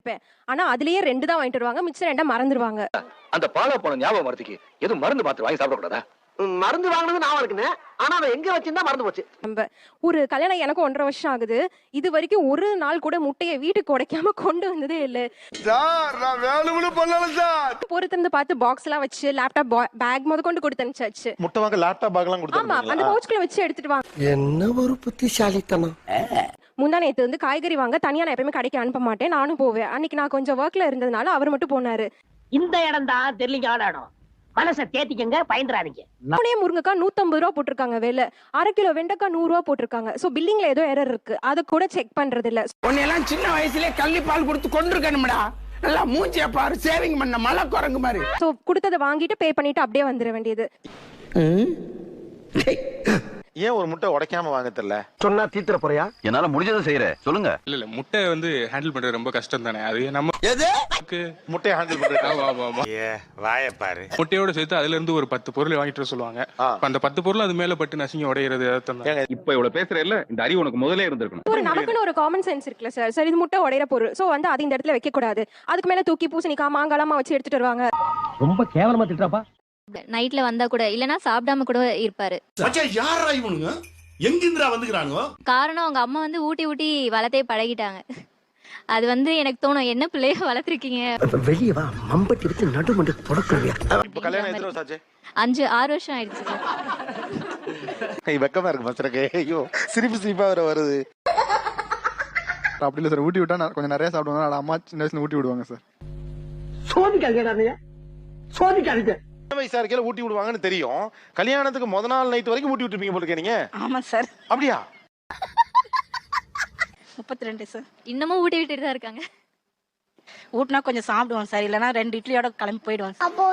கேட்பேன். ஆனா அதுலயே 2 தான் வாங்கிட்டு வருவாங்க, மிச்சம் 2 மறந்துடுவாங்க. அந்த பாலா போன ஞாபகம் மரத்துக்கு எதுவும் மருந்து மாத்திரை வாங்கி சாப்பிடக்கூடாதா? மருந்து வாங்கினது நான் இருக்குன்னு, ஆனா அதை எங்க வச்சிருந்தா மறந்து போச்சு. நம்ம ஒரு கல்யாணம் எனக்கு 1.5 வருஷம் ஆகுது. இது வரைக்கும் ஒரு நாள் கூட முட்டைய வீட்டுக்கு உடைக்காம கொண்டு வந்ததே இல்ல. சார் நான் வேணும்னு பண்ணல சார். பொறுத்திருந்து பார்த்து பாக்ஸ் எல்லாம் வச்சு லேப்டாப் பேக் முத கொண்டு கொடுத்து அனுப்பிச்சாச்சு. முட்டை வாங்க லேப்டாப் பேக்லாம் ஆமா, அந்த கொடுத்தாங்க. பவுச்சுக்குள்ள வச்சு எடுத்துட்டு வாங்க. என்ன ஒரு புத்திசாலித்தனம். முந்தா நேத்து வந்து காய்கறி வாங்க தனியா நான் எப்பயுமே கடைக்கு அனுப்ப மாட்டேன், நானும் போவேன். அன்னைக்கு நான் கொஞ்சம் ஒர்க்ல இருந்ததுனால அவர் மட்டும் போனாரு. இந்த இடம் தான் தெரியலங்க ஆடாடும். மனசை தேத்திக்கங்க, பயந்துறாதீங்க. முருங்கைக்காய் 150 ரூபா போட்டிருக்காங்க விலை. 1/2 கிலோ வெண்டைக்காய் 100 ரூபா போட்டிருக்காங்க. சோ பில்லிங்ல ஏதோ எரர் இருக்கு, அதை கூட செக் பண்றது இல்ல. உன்னையெல்லாம் சின்ன வயசுலயே கள்ளி பால் கொடுத்து கொண்டிருக்கணும்டா. நல்லா மூஞ்சிய பாரு, சேவிங் பண்ண மலை குரங்கு மாதிரி. சோ கொடுத்ததை வாங்கிட்டு பே பண்ணிட்டு அப்படியே வந்துட வேண்டியது. ஏன் ஒரு முட்டை உடைக்காம வாங்க தெரியல? சொன்னா தீத்துற போறியா? என்னால முடிஞ்சதை செய்யறேன், சொல்லுங்க. இல்ல முட்டை வந்து ஹேண்டில் பண்றது ரொம்ப கஷ்டம் தானே. அது நம்ம முட்டையை ஹேண்டில் பண்றது. வாய பாரு. முட்டையோட சேர்த்து அதுல இருந்து ஒரு 10 பொருள் வாங்கிட்டு வர சொல்லுவாங்க. அந்த 10 பொருள் அது மேல பட்டு நசுங்கி உடையிறது. இப்ப இவ்வளவு பேசுற இல்ல, இந்த அறிவு உனக்கு முதல்ல இருந்திருக்கணும். ஒரு நமக்குன்னு ஒரு காமன் சென்ஸ் இருக்குல்ல சார். சரி, இது முட்டை உடையிற பொருள், சோ வந்து அது இந்த இடத்துல வைக்க கூடாது. அதுக்கு மேல தூக்கி பூசணிக்காய் மாங்காலமா வச்சு எடுத்துட்டு வருவாங்க. ரொம்ப கேவலமா திட்டுறாப்பா. நைட்ல வந்தா கூட இல்லனா சாப்பிடாம கூட இருப்பாரு. மச்சான் யாரா இவனுங்க? எங்கிந்திரா வந்துக்கறாங்க? காரணம் அவங்க அம்மா வந்து ஊட்டி ஊட்டி வளர்த்தே பழகிட்டாங்க. அது வந்து எனக்கு தோணும், என்ன பிள்ளைய வளர்த்திருக்கீங்க. வெளிய வா, மம்பட்டி எடுத்து நடுமண்டு தொடக்கறியா. இப்ப கல்யாணம் எத்தனை வருஷம் ஆச்சு? 5-6 வருஷம் ஆயிடுச்சு. கை வெக்கமா இருக்கு மச்சரக்கே. ஐயோ சிரிப்பா வருது. அப்படி இல்ல சார், ஊட்டி விட்டா நான் கொஞ்சம் நிறைய சாப்பிடுவாங்க. அம்மா சின்ன வயசுல ஊட்டி விடுவாங்க சார். சோதிக்காதீங்க, சோதிக்காதீங்க. சின்ன வயசா இருக்கையில ஊட்டி விடுவாங்கன்னு தெரியும். கல்யாணத்துக்கு முத நாள் நைட் வரைக்கும் ஊட்டி விட்டுருப்பீங்க போல இருக்கீங்க. ஆமா சார். அப்படியா? 32 சார். இன்னமும் ஊட்டி விட்டுட்டு தான் இருக்காங்க. ஊட்டினா கொஞ்சம் சாப்பிடுவோம் சார், இல்லனா 2 இட்லியோட கிளம்பி போயிடுவோம். அப்போ